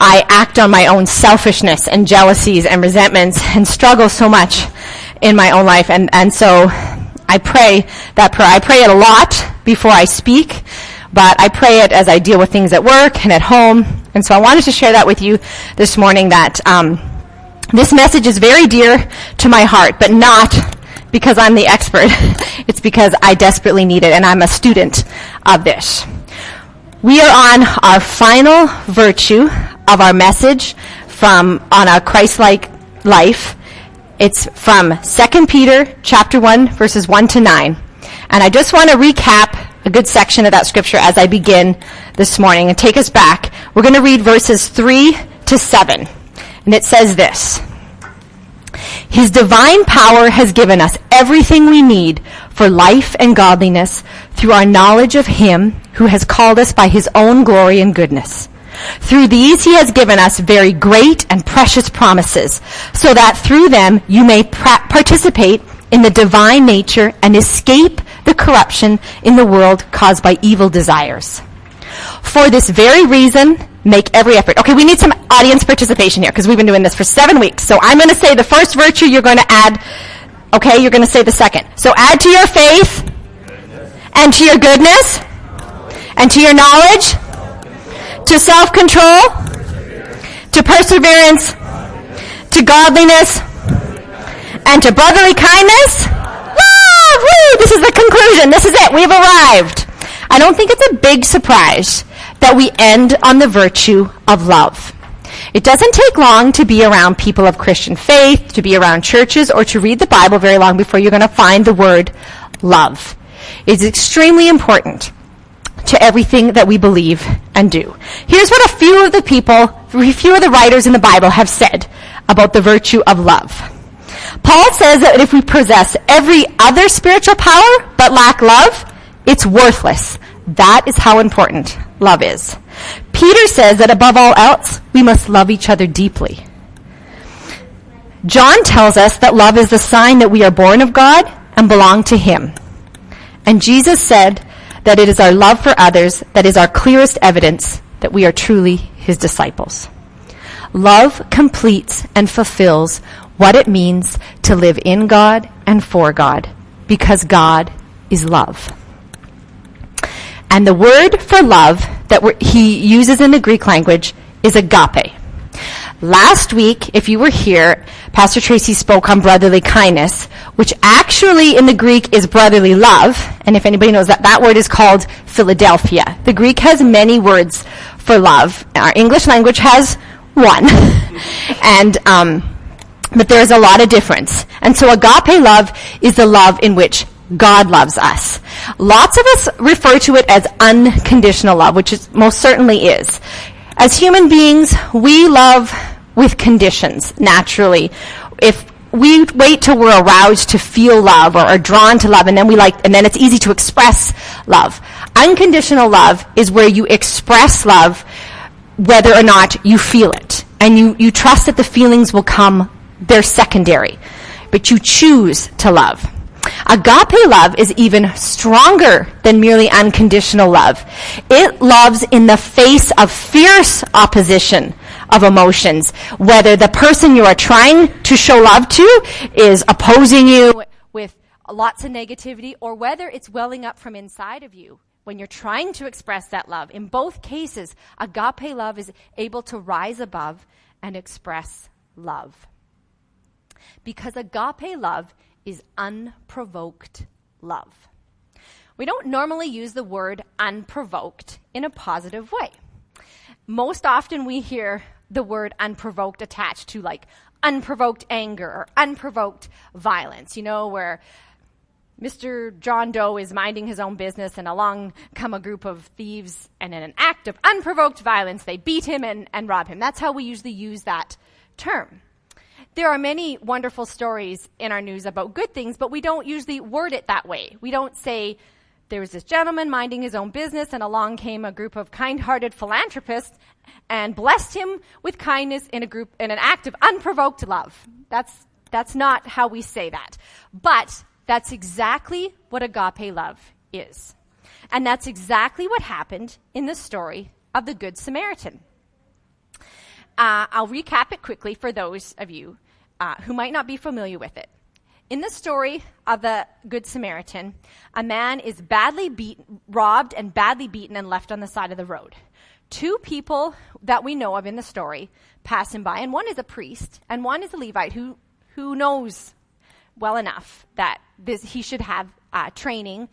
I act on my own selfishness and jealousies and resentments and struggle so much in my own life. And so I pray that prayer. I pray it a lot before I speak, but I pray it as I deal with things at work and at home. And so I wanted to share that with you this morning, that this message is very dear to my heart, but not because I'm the expert. It's because I desperately need it, and I'm a student of this. We are on our final virtue of our message on our Christ-like life. It's from 2 Peter chapter 1, verses 1 to 9. And I just want to recap a good section of that scripture as I begin this morning and take us back. We're going to read verses 3 to 7. And it says this: His divine power has given us everything we need for life and godliness through our knowledge of Him who has called us by His own glory and goodness. Through these He has given us very great and precious promises, so that through them you may participate in the divine nature and escape the corruption in the world caused by evil desires. For this very reason, make every effort. Okay, we need some audience participation here because we've been doing this for 7 weeks. So I'm going to say the first virtue, you're going to add, okay, you're going to say the second. So add to your faith and to your goodness and to your knowledge, to self-control, to perseverance, to godliness, and to brotherly kindness. Woo! This is the conclusion. This is it. We've arrived. I don't think it's a big surprise that we end on the virtue of love. It doesn't take long to be around people of Christian faith, to be around churches, or to read the Bible very long before you're going to find the word love. It's extremely important to everything that we believe and do. Here's what a few of the writers in the Bible have said about the virtue of love. Paul says that if we possess every other spiritual power but lack love, it's worthless. That is how important love is. Peter says that above all else, we must love each other deeply. John tells us that love is the sign that we are born of God and belong to Him. And Jesus said that it is our love for others that is our clearest evidence that we are truly His disciples. Love completes and fulfills what it means to live in God and for God, because God is love. And the word for love that he uses in the Greek language is agape. Last week, if you were here, Pastor Tracy spoke on brotherly kindness, which actually in the Greek is brotherly love. And if anybody knows that word is called Philadelphia. The Greek has many words for love. Our English language has one. But there is a lot of difference. And so agape love is the love in which God loves us. Lots of us refer to it as unconditional love, which it most certainly is. As human beings, we love with conditions, naturally. If we wait till we're aroused to feel love or are drawn to love, and then it's easy to express love. Unconditional love is where you express love whether or not you feel it. And you trust that the feelings will come. They're secondary. But you choose to love. Agape love is even stronger than merely unconditional love. It loves in the face of fierce opposition of emotions, whether the person you are trying to show love to is opposing you with lots of negativity, or whether it's welling up from inside of you when you're trying to express that love. In both cases, agape love is able to rise above and express love. Because agape love is unprovoked love. We don't normally use the word unprovoked in a positive way. Most often we hear the word unprovoked attached to like unprovoked anger or unprovoked violence, where Mr. John Doe is minding his own business and along come a group of thieves, and in an act of unprovoked violence they beat him and rob him. That's how we usually use that term. There are many wonderful stories in our news about good things, but we don't usually word it that way. We don't say, there was this gentleman minding his own business and along came a group of kind-hearted philanthropists and blessed him with kindness in an act of unprovoked love. That's not how we say that. But that's exactly what agape love is. And that's exactly what happened in the story of the Good Samaritan. I'll recap it quickly for those of you who might not be familiar with it. In the story of the Good Samaritan, a man is robbed and badly beaten and left on the side of the road. Two people that we know of in the story pass him by, and one is a priest, and one is a Levite who knows well enough that he should have training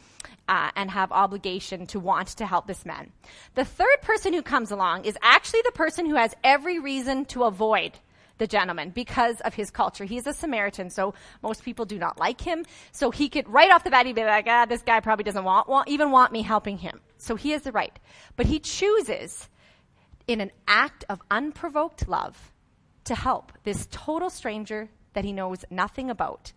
and have obligation to want to help this man. The third person who comes along is actually the person who has every reason to avoid the gentleman because of his culture. He's a Samaritan, so most people do not like him. So he could, right off the bat, he'd be like, this guy probably doesn't even want me helping him. So he has the right. But he chooses, in an act of unprovoked love, to help this total stranger that he knows nothing about.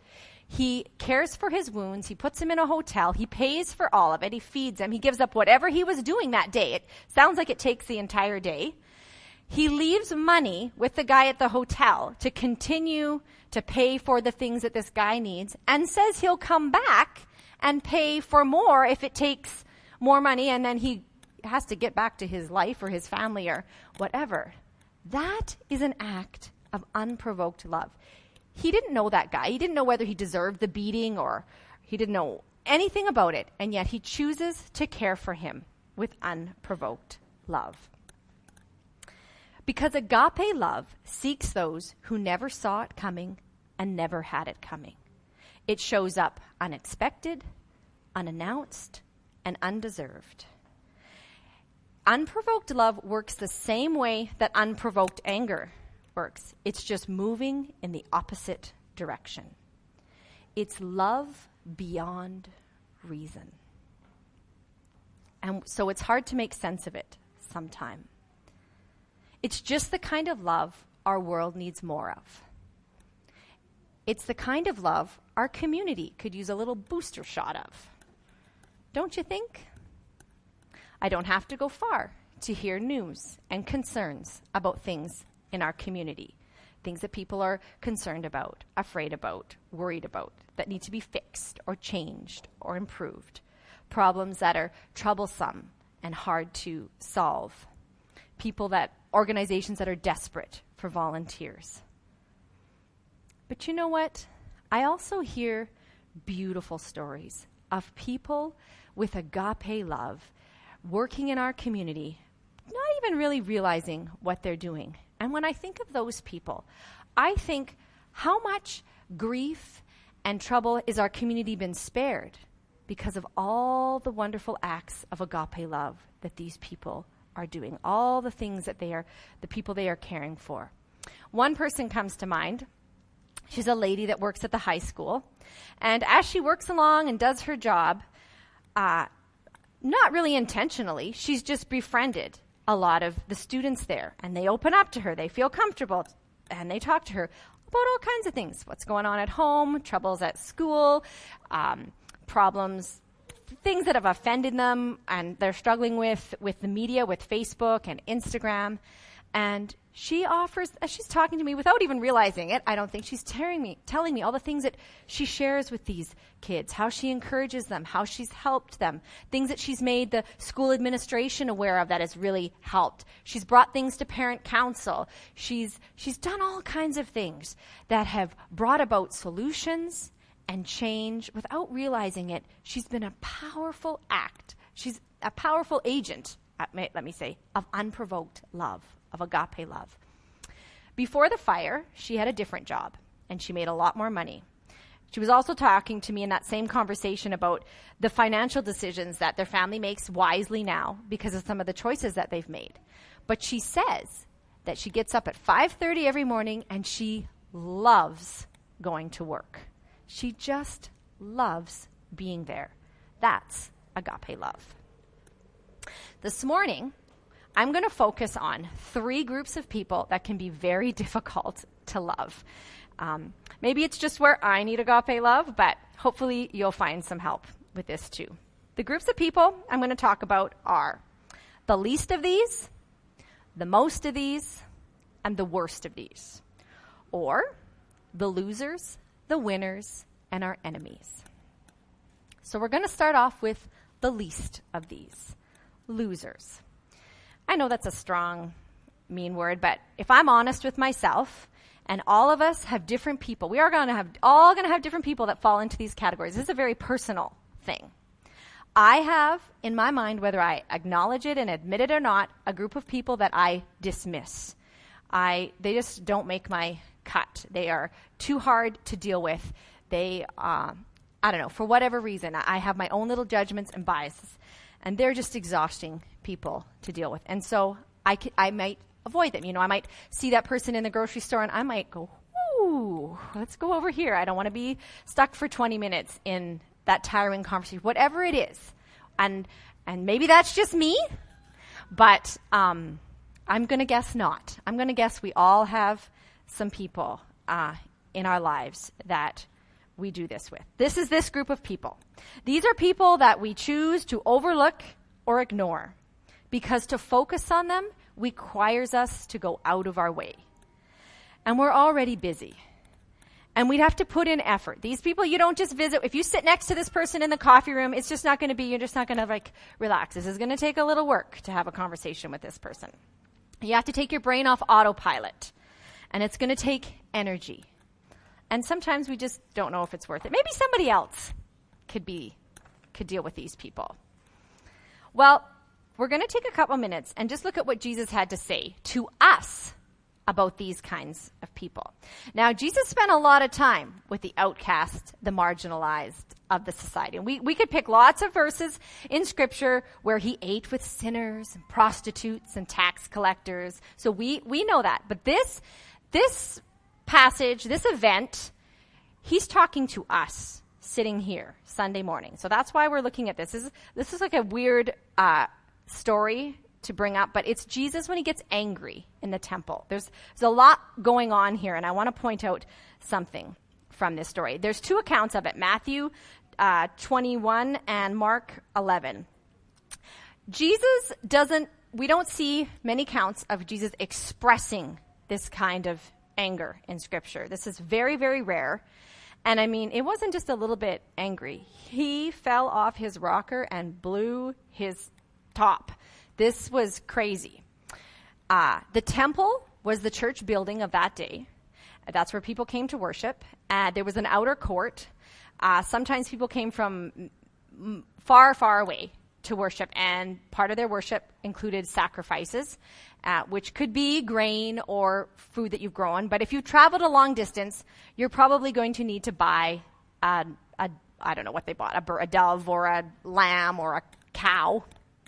He cares for his wounds. He puts him in a hotel. He pays for all of it. He feeds him. He gives up whatever he was doing that day. It sounds like it takes the entire day. He leaves money with the guy at the hotel to continue to pay for the things that this guy needs, and says he'll come back and pay for more if it takes more money, and then he has to get back to his life or his family or whatever. That is an act of unprovoked love. He didn't know that guy. He didn't know whether he deserved the beating, or he didn't know anything about it, and yet he chooses to care for him with unprovoked love. Because agape love seeks those who never saw it coming and never had it coming. It shows up unexpected, unannounced, and undeserved. Unprovoked love works the same way that unprovoked anger works. It's just moving in the opposite direction. It's love beyond reason. And so it's hard to make sense of it sometimes. It's just the kind of love our world needs more of. It's the kind of love our community could use a little booster shot of. Don't you think? I don't have to go far to hear news and concerns about things in our community, things that people are concerned about, afraid about, worried about, that need to be fixed or changed or improved, problems that are troublesome and hard to solve, organizations that are desperate for volunteers. But you know what? I also hear beautiful stories of people with agape love working in our community, not even really realizing what they're doing. And when I think of those people, I think, how much grief and trouble is our community been spared because of all the wonderful acts of agape love that these people are doing, all the things that the people they are caring for. One person comes to mind. She's a lady that works at the high school. And as she works along and does her job, not really intentionally, she's just befriended a lot of the students there. And they open up to her. They feel comfortable. And they talk to her about all kinds of things. What's going on at home, troubles at school, problems, things that have offended them and they're struggling with the media, with Facebook and Instagram. And she offers, as she's talking to me without even realizing it, I don't think she's telling me all the things that she shares with these kids, how she encourages them, how she's helped them, things that she's made the school administration aware of that has really helped. She's brought things to parent council. She's done all kinds of things that have brought about solutions and change without realizing it. She's been a powerful She's a powerful agent, let me say, of unprovoked love, of agape love. Before the fire, she had a different job, and she made a lot more money. She was also talking to me in that same conversation about the financial decisions that their family makes wisely now because of some of the choices that they've made. But she says that she gets up at 5:30 every morning, and she loves going to work. She just loves being there. That's agape love. This morning, I'm going to focus on 3 groups of people that can be very difficult to love. Maybe it's just where I need agape love, but hopefully you'll find some help with this too. The groups of people I'm going to talk about are the least of these, the most of these, and the worst of these. Or the losers, the winners, and our enemies. So we're going to start off with the least of these, losers. I know that's a strong mean word, but if I'm honest with myself, and all of us have different people, we are all going to have different people that fall into these categories. This is a very personal thing. I have, in my mind, whether I acknowledge it and admit it or not, a group of people that I dismiss. They just don't make my cut. They are too hard to deal with. They, I don't know, for whatever reason, I have my own little judgments and biases, and they're just exhausting people to deal with. And so I might avoid them. I might see that person in the grocery store, and I might go, ooh, let's go over here. I don't want to be stuck for 20 minutes in that tiring conversation, whatever it is. And maybe that's just me, but I'm going to guess not. I'm going to guess we all have some people in our lives that we do this with. This is this group of people. These are people that we choose to overlook or ignore, because to focus on them requires us to go out of our way. And we're already busy. And we'd have to put in effort. These people you don't just visit. If you sit next to this person in the coffee room, it's just not going to be, you're just not going to relax. This is going to take a little work to have a conversation with this person. You have to take your brain off autopilot. And it's going to take energy. And sometimes we just don't know if it's worth it. Maybe somebody else could deal with these people. Well, we're going to take a couple minutes and just look at what Jesus had to say to us about these kinds of people. Now, Jesus spent a lot of time with the outcast, the marginalized of the society. And we could pick lots of verses in Scripture where he ate with sinners and prostitutes and tax collectors. So we know that. But this passage, this event, he's talking to us sitting here Sunday morning. So that's why we're looking at this. This is like a weird story to bring up, but it's Jesus when he gets angry in the temple. There's a lot going on here, and I want to point out something from this story. There's two accounts of it, Matthew 21 and Mark 11. We don't see many accounts of Jesus expressing this kind of anger in Scripture. This is very, very rare. And I mean, it wasn't just a little bit angry. He fell off his rocker and blew his top. This was crazy. The temple was the church building of that day. That's where people came to worship. There was an outer court. Sometimes people came from far, far away to worship, and part of their worship included sacrifices, which could be grain or food that you've grown. But if you traveled a long distance, you're probably going to need to buy I don't know what they bought, a dove or a lamb or a cow.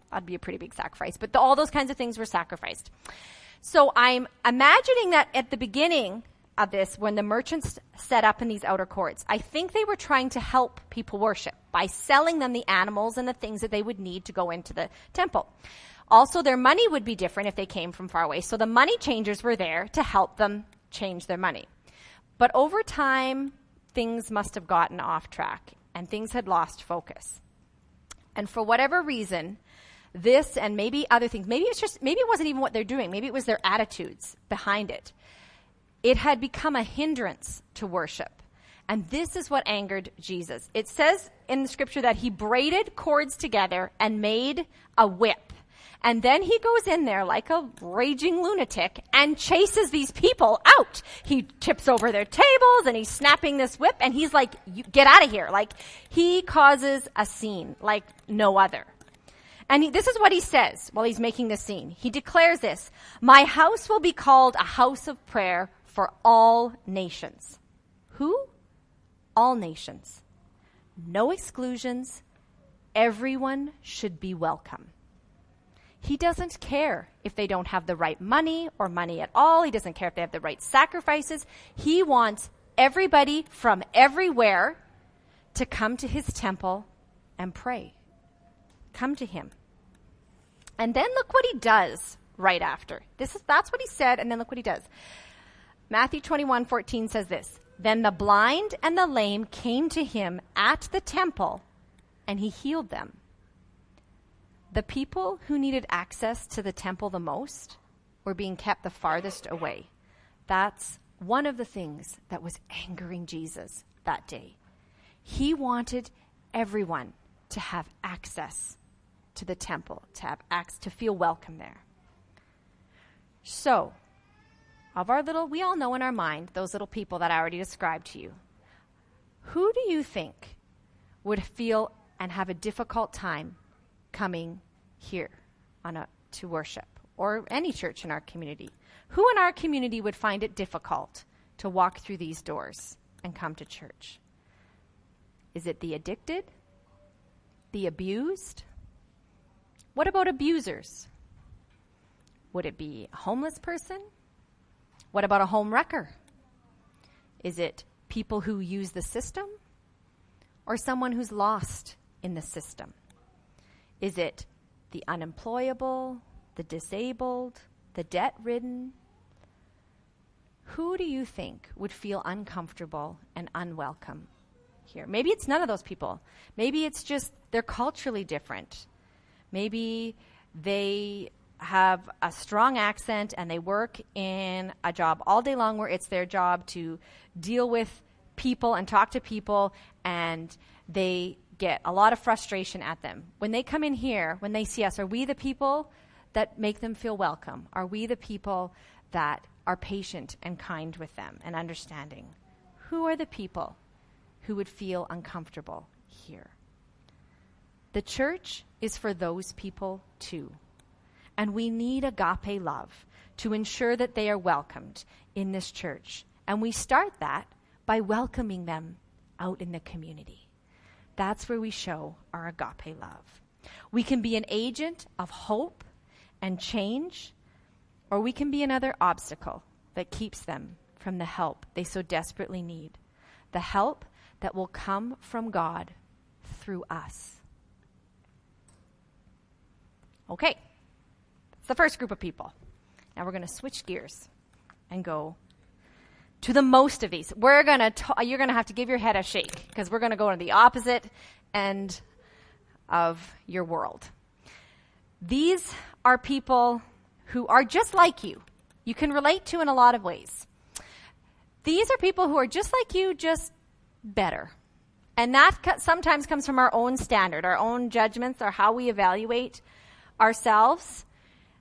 That'd be a pretty big sacrifice. But all those kinds of things were sacrificed. So I'm imagining that at the beginning of this, when the merchants set up in these outer courts, I think they were trying to help people worship by selling them the animals and the things that they would need to go into the temple. Also, their money would be different if they came from far away. So the money changers were there to help them change their money. But over time, things must have gotten off track and things had lost focus. And for whatever reason, this and maybe other things, maybe it wasn't even what they're doing. Maybe it was their attitudes behind it. It had become a hindrance to worship. And this is what angered Jesus. It says in the Scripture that he braided cords together and made a whip. And then he goes in there like a raging lunatic and chases these people out. He tips over their tables and he's snapping this whip and he's like, get out of here. Like, he causes a scene like no other. And this is what he says while he's making this scene. He declares this: my house will be called a house of prayer for all nations. Who? All nations. No exclusions. Everyone should be welcome. He doesn't care if they don't have the right money or money at all. He doesn't care if they have the right sacrifices. He wants everybody from everywhere to come to his temple and pray. Come to him. And then look what he does right after. That's what he said, and then look what he does. Matthew 21:14 says this: then the blind and the lame came to him at the temple, and he healed them. The people who needed access to the temple the most were being kept the farthest away. That's one of the things that was angering Jesus that day. He wanted everyone to have access to the temple, to feel welcome there. So, of our little, we all know in our mind, those little people that I already described to you, who do you think would feel and have a difficult time coming here to worship, or any church in our community? Who in our community would find it difficult to walk through these doors and come to church? Is it the addicted? The abused? What about abusers? Would it be a homeless person? What about a home wrecker? Is it people who use the system? Or someone who's lost in the system? Is it the unemployable, the disabled, the debt-ridden? Who do you think would feel uncomfortable and unwelcome here? Maybe it's none of those people. Maybe it's just they're culturally different. Maybe they have a strong accent and they work in a job all day long where it's their job to deal with people and talk to people, and they get a lot of frustration at them. When they come in here, when they see us, are we the people that make them feel welcome? Are we the people that are patient and kind with them and understanding? Who are the people who would feel uncomfortable here? The church is for those people too. And we need agape love to ensure that they are welcomed in this church. And we start that by welcoming them out in the community. That's where we show our agape love. We can be an agent of hope and change, or we can be another obstacle that keeps them from the help they so desperately need. The help that will come from God through us. Okay. The first group of people. Now we're going to switch gears and go to the most of these. You're going to have to give your head a shake because we're going to go to the opposite end of your world. These are people who are just like you. You can relate to in a lot of ways. These are people who are just like you, just better. And that sometimes comes from our own standard, our own judgments, or how we evaluate ourselves.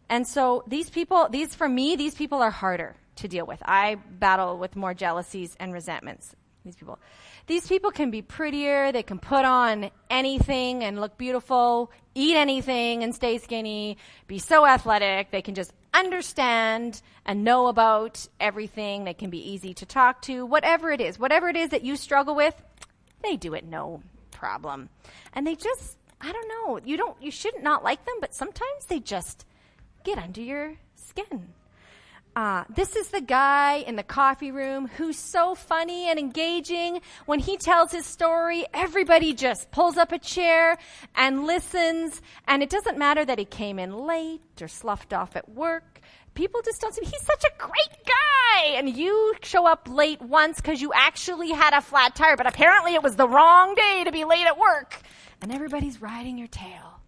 And so these people are harder to deal with. I battle with more jealousies and resentments. These people can be prettier. They can put on anything and look beautiful, eat anything and stay skinny, be so athletic. They can just understand and know about everything. They can be easy to talk to. Whatever it is that you struggle with, they do it no problem. And they just, I don't know, you shouldn't not like them, but sometimes they just get under your skin. This is the guy in the coffee room who's so funny and engaging. When he tells his story, everybody just pulls up a chair and listens. And it doesn't matter that he came in late or sloughed off at work. People just don't see him. He's such a great guy. And you show up late once because you actually had a flat tire, but apparently it was the wrong day to be late at work. And everybody's riding your tail.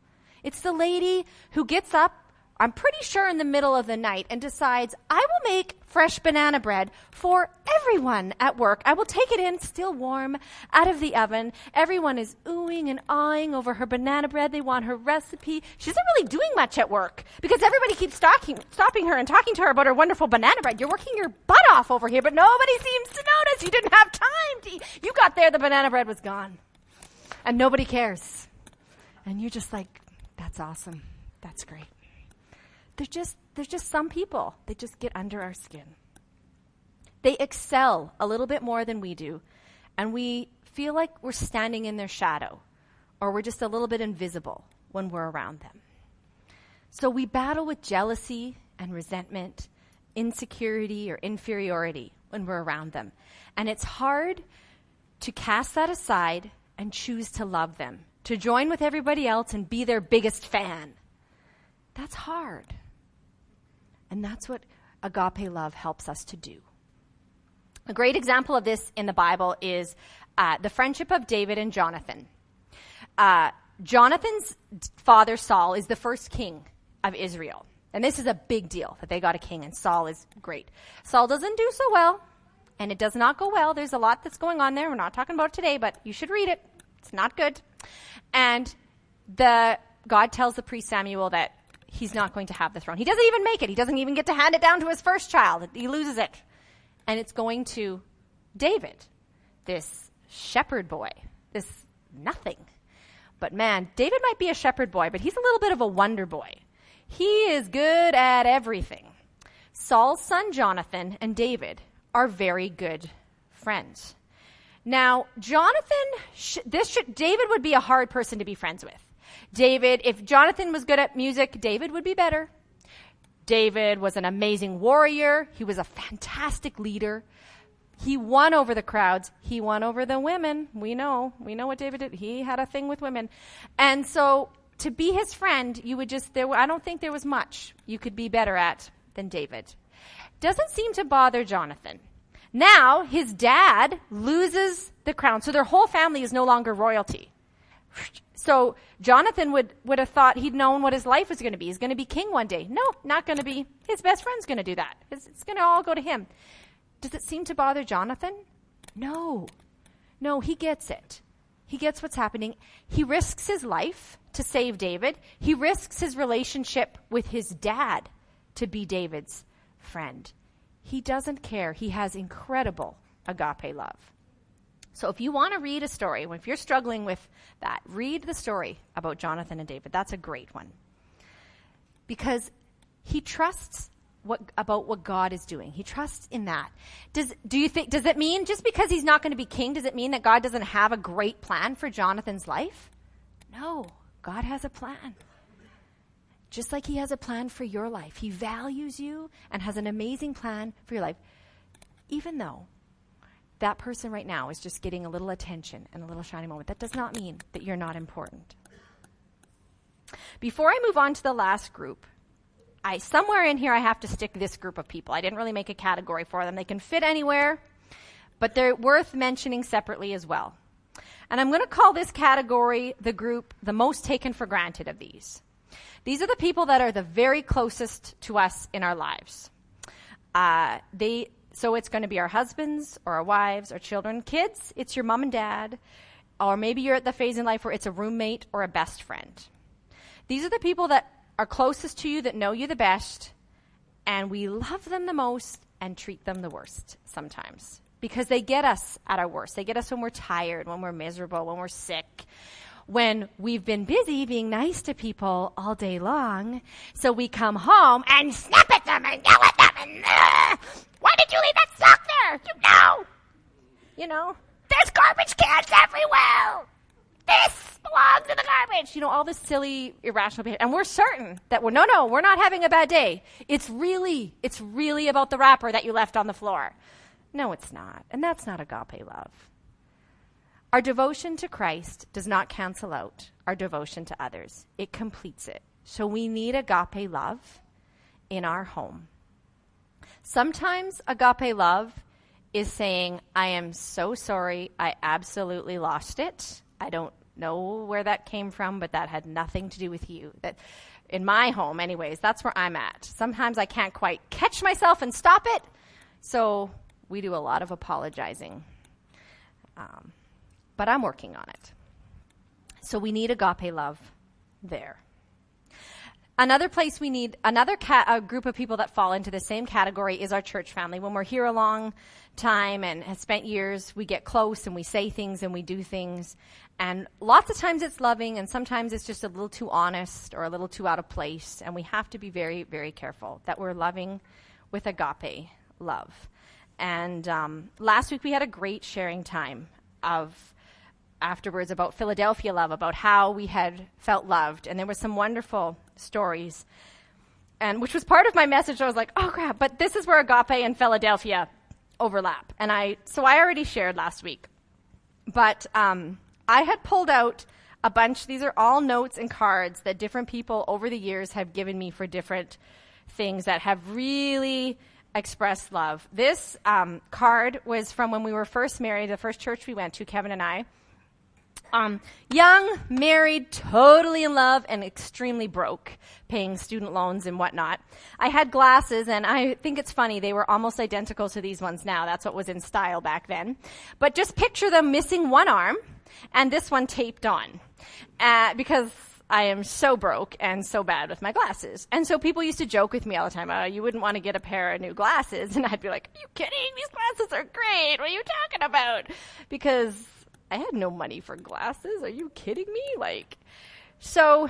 It's the lady who gets up, I'm pretty sure in the middle of the night, and decides, I will make fresh banana bread for everyone at work. I will take it in still warm out of the oven. Everyone is oohing and awing over her banana bread. They want her recipe. She isn't really doing much at work because everybody keeps stopping her and talking to her about her wonderful banana bread. You're working your butt off over here, but nobody seems to notice. You didn't have time to eat. You got there, the banana bread was gone. And nobody cares. And you're just like, that's awesome. That's great. There's just some people that just get under our skin. They excel a little bit more than we do, and we feel like we're standing in their shadow, or we're just a little bit invisible when we're around them. So we battle with jealousy and resentment, insecurity or inferiority when we're around them. And it's hard to cast that aside and choose to love them, to join with everybody else and be their biggest fan. That's hard. And that's what agape love helps us to do. A great example of this in the Bible is the friendship of David and Jonathan. Jonathan's father, Saul, is the first king of Israel. And this is a big deal that they got a king, and Saul is great. Saul doesn't do so well, and it does not go well. There's a lot that's going on there. We're not talking about it today, but you should read it. It's not good. And God tells the priest Samuel that he's not going to have the throne. He doesn't even make it. He doesn't even get to hand it down to his first child. He loses it. And it's going to David, this shepherd boy, this nothing. But man, David might be a shepherd boy, but he's a little bit of a wonder boy. He is good at everything. Saul's son Jonathan and David are very good friends. Now, Jonathan, David would be a hard person to be friends with. David, if Jonathan was good at music, David would be better. David was an amazing warrior. He was a fantastic leader. He won over the crowds. He won over the women. We know what David did. He had a thing with women. And so to be his friend, I don't think there was much you could be better at than David. Doesn't seem to bother Jonathan. Now his dad loses the crown. So their whole family is no longer royalty. So Jonathan would have thought he'd known what his life was going to be. He's going to be king one day. No, not going to be. His best friend's going to do that. It's going to all go to him. Does it seem to bother Jonathan? No, he gets it. He gets what's happening. He risks his life to save David. He risks his relationship with his dad to be David's friend. He doesn't care. He has incredible agape love. So if you want to read a story, if you're struggling with that, read the story about Jonathan and David. That's a great one. Because he trusts about what God is doing. He trusts in that. Does it mean just because he's not going to be king, does it mean that God doesn't have a great plan for Jonathan's life? No, God has a plan. Just like he has a plan for your life. He values you and has an amazing plan for your life. Even though that person right now is just getting a little attention and a little shining moment, that does not mean that you're not important. Before I move on to the last group, somewhere in here I have to stick this group of people. I didn't really make a category for them. They can fit anywhere, but they're worth mentioning separately as well. And I'm going to call this category the group the most taken for granted of these. These are the people that are the very closest to us in our lives. So it's going to be our husbands or our wives or children. Kids, it's your mom and dad, or maybe you're at the phase in life where it's a roommate or a best friend. These are the people that are closest to you, that know you the best, and we love them the most and treat them the worst sometimes because they get us at our worst. They get us when we're tired, when we're miserable, when we're sick, when we've been busy being nice to people all day long, so we come home and snap at them and yell at them and, why did you leave that sock there? You know, there's garbage cans everywhere. This belongs in the garbage. All this silly, irrational behavior. And we're certain that we're not having a bad day. It's really about the wrapper that you left on the floor. No, it's not. And that's not agape love. Our devotion to Christ does not cancel out our devotion to others. It completes it. So we need agape love in our home. Sometimes agape love is saying, I am so sorry, I absolutely lost it. I don't know where that came from, but that had nothing to do with you. That, in my home, anyways, that's where I'm at. Sometimes I can't quite catch myself and stop it, so we do a lot of apologizing. But I'm working on it. So we need agape love there. Another place we need, a group of people that fall into the same category is our church family. When we're here a long time and have spent years, we get close and we say things and we do things. And lots of times it's loving and sometimes it's just a little too honest or a little too out of place. And we have to be very, very careful that we're loving with agape love. And last week we had a great sharing time afterwards about Philadelphia love, about how we had felt loved. And there were some wonderful stories, and which was part of my message. I was like, oh crap, but this is where agape and Philadelphia overlap. And I already shared last week, but I had pulled out a bunch. These are all notes and cards that different people over the years have given me for different things that have really expressed love. This card was from when we were first married, the first church we went to, Kevin and I. Young, married, totally in love, and extremely broke, paying student loans and whatnot. I had glasses, and I think it's funny, they were almost identical to these ones now. That's what was in style back then. But just picture them missing one arm, and this one taped on. Because I am so broke and so bad with my glasses. And so people used to joke with me all the time, you wouldn't want to get a pair of new glasses. And I'd be like, are you kidding? These glasses are great. What are you talking about? Because I had no money for glasses. Are you kidding me? So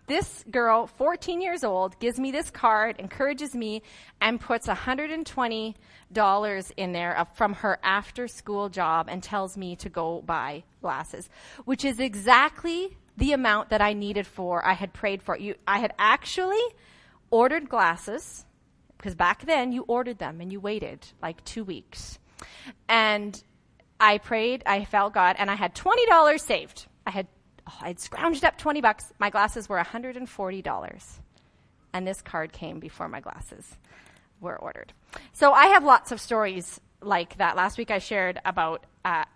this girl, 14 years old, gives me this card, encourages me, and puts $120 in there from her after-school job and tells me to go buy glasses, which is exactly the amount that I needed I had prayed for. I had actually ordered glasses, because back then you ordered them and you waited 2 weeks. And I prayed, I felt God, and I had $20 saved. I'd scrounged up $20. My glasses were $140. And this card came before my glasses were ordered. So I have lots of stories like that. Last week I shared about a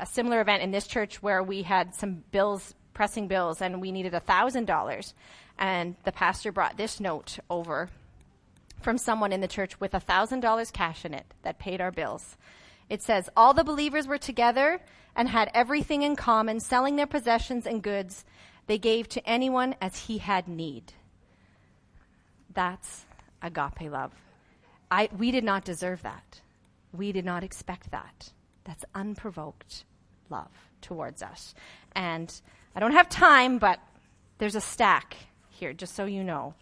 similar event in this church where we had some pressing bills, and we needed $1,000. And the pastor brought this note over from someone in the church with $1,000 cash in it that paid our bills. It says, all the believers were together and had everything in common, selling their possessions and goods. They gave to anyone as he had need. That's agape love. We did not deserve that. We did not expect that. That's unprovoked love towards us. And I don't have time, but there's a stack here, just so you know.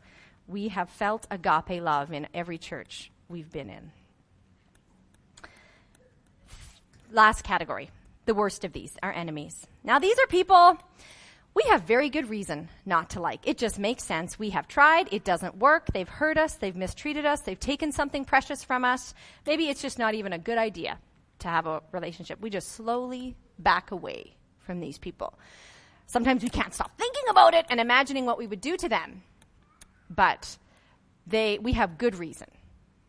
We have felt agape love in every church we've been in. Last category, the worst of these, our enemies. Now, these are people we have very good reason not to like. It just makes sense. We have tried. It doesn't work. They've hurt us. They've mistreated us. They've taken something precious from us. Maybe it's just not even a good idea to have a relationship. We just slowly back away from these people. Sometimes we can't stop thinking about it and imagining what we would do to them. But we have good reason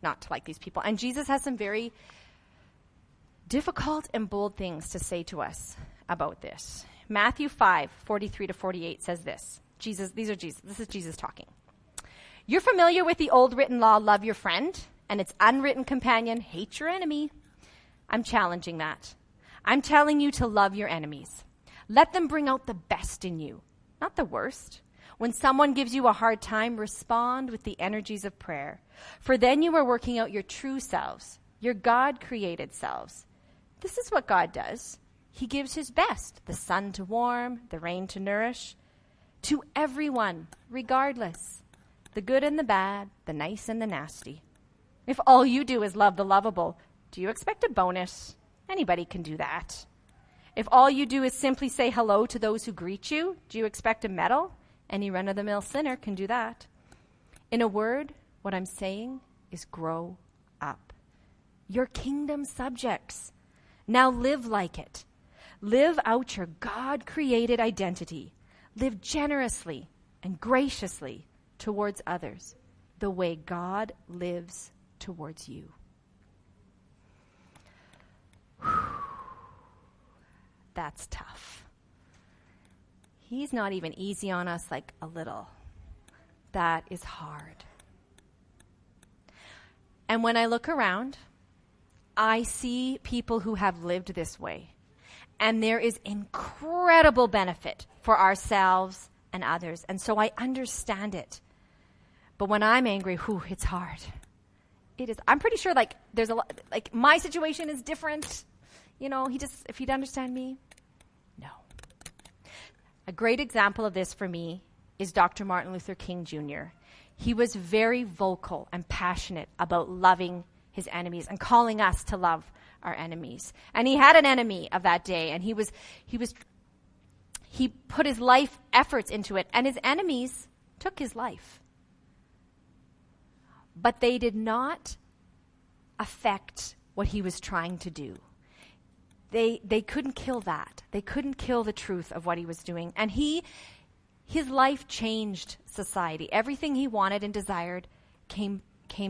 not to like these people. And Jesus has some very difficult and bold things to say to us about this. Matthew 5:43-48 says this. This is Jesus talking. You're familiar with the old written law, love your friend, and its unwritten companion, hate your enemy. I'm challenging that. I'm telling you to love your enemies. Let them bring out the best in you, not the worst. When someone gives you a hard time, respond with the energies of prayer. For then you are working out your true selves, your God-created selves. This is what God does. He gives his best, the sun to warm, the rain to nourish, to everyone, regardless, the good and the bad, the nice and the nasty. If all you do is love the lovable, do you expect a bonus? Anybody can do that. If all you do is simply say hello to those who greet you, do you expect a medal? Any run-of-the-mill sinner can do that. In a word, what I'm saying is grow up. You're kingdom subjects. Now live like it. Live out your God-created identity. Live generously and graciously towards others, the way God lives towards you. That's tough. He's not even easy on us, like a little. That is hard. And when I look around, I see people who have lived this way. And there is incredible benefit for ourselves and others. And so I understand it. But when I'm angry, it's hard. It is. I'm pretty sure there's a lot, my situation is different. If he'd understand me, no. A great example of this for me is Dr. Martin Luther King Jr. He was very vocal and passionate about loving his enemies and calling us to love our enemies. And he had an enemy of that day, and he put his life efforts into it, and his enemies took his life. But they did not affect what he was trying to do. They couldn't kill that. They couldn't kill the truth of what he was doing. And his life changed society. Everything he wanted and desired came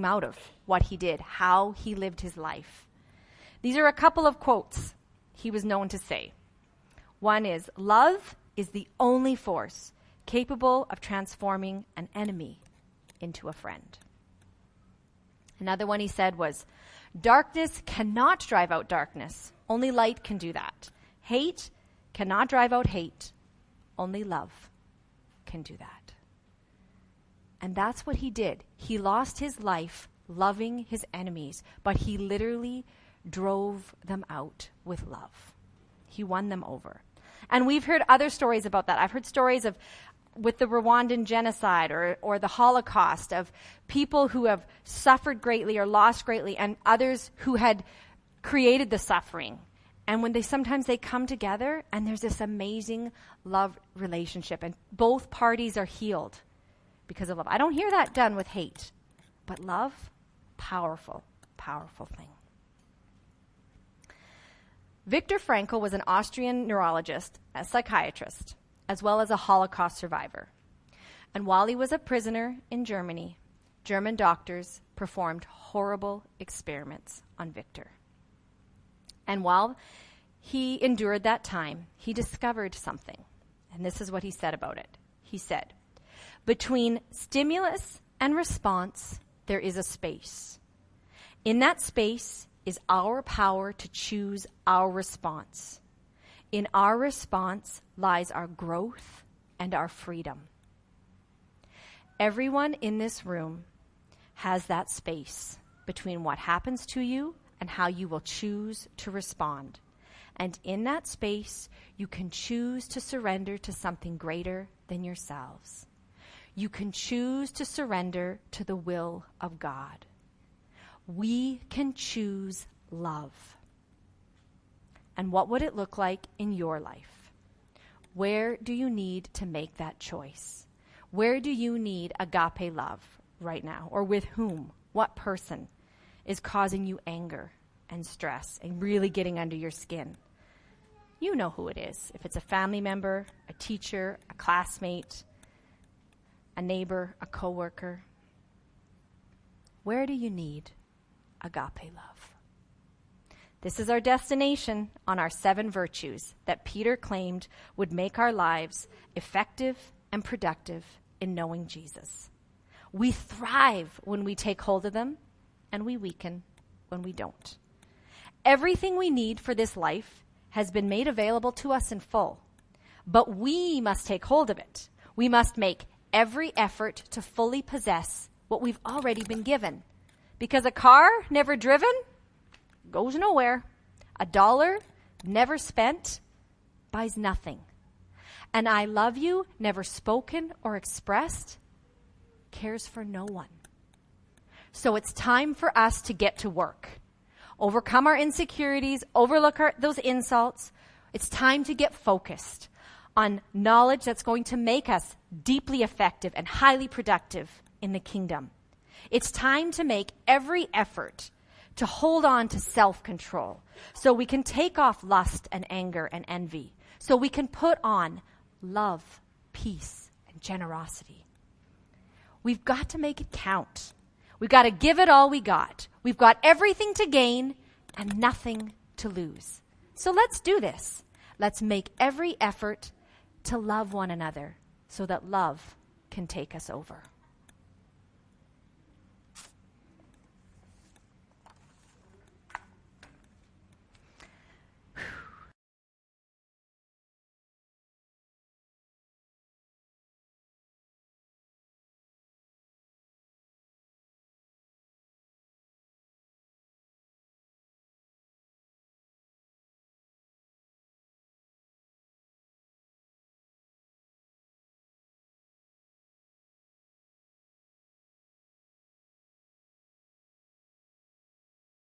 out of what he did, how he lived his life. These are a couple of quotes he was known to say. One is, love is the only force capable of transforming an enemy into a friend. Another one he said was, darkness cannot drive out darkness. Only light can do that. Hate cannot drive out hate. Only love can do that. And that's what he did. He lost his life loving his enemies, but he literally drove them out with love. He won them over. And we've heard other stories about that. I've heard stories of with the Rwandan genocide or the Holocaust, of people who have suffered greatly or lost greatly, and others who had created the suffering. And when sometimes they come together and there's this amazing love relationship and both parties are healed because of love. I don't hear that done with hate, but love, powerful, powerful thing. Viktor Frankl was an Austrian neurologist, a psychiatrist, as well as a Holocaust survivor. And while he was a prisoner in Germany, German doctors performed horrible experiments on Viktor. And while he endured that time, he discovered something. And this is what he said about it. He said, "Between stimulus and response, there is a space. In that space is our power to choose our response. In our response lies our growth and our freedom." Everyone in this room has that space between what happens to you and how you will choose to respond. And in that space, you can choose to surrender to something greater than yourselves. You can choose to surrender to the will of God. We can choose love. And what would it look like in your life? Where do you need to make that choice? Where do you need agape love right now? Or with whom? What person is causing you anger and stress and really getting under your skin? You know who it is. If it's a family member, a teacher, a classmate, a neighbor, a coworker. Where do you need agape love? This is our destination on our 7 virtues that Peter claimed would make our lives effective and productive in knowing Jesus. We thrive when we take hold of them, and we weaken when we don't. Everything we need for this life has been made available to us in full, but we must take hold of it. We must make every effort to fully possess what we've already been given. Because a car never driven goes nowhere. A dollar never spent buys nothing. An I love you never spoken or expressed cares for no one. So it's time for us to get to work. Overcome our insecurities, overlook those insults. It's time to get focused on knowledge that's going to make us deeply effective and highly productive in the kingdom. It's time to make every effort to hold on to self-control so we can take off lust and anger and envy, so we can put on love, peace, and generosity. We've got to make it count. We've got to give it all we got. We've got everything to gain and nothing to lose. So let's do this. Let's make every effort to love one another so that love can take us over.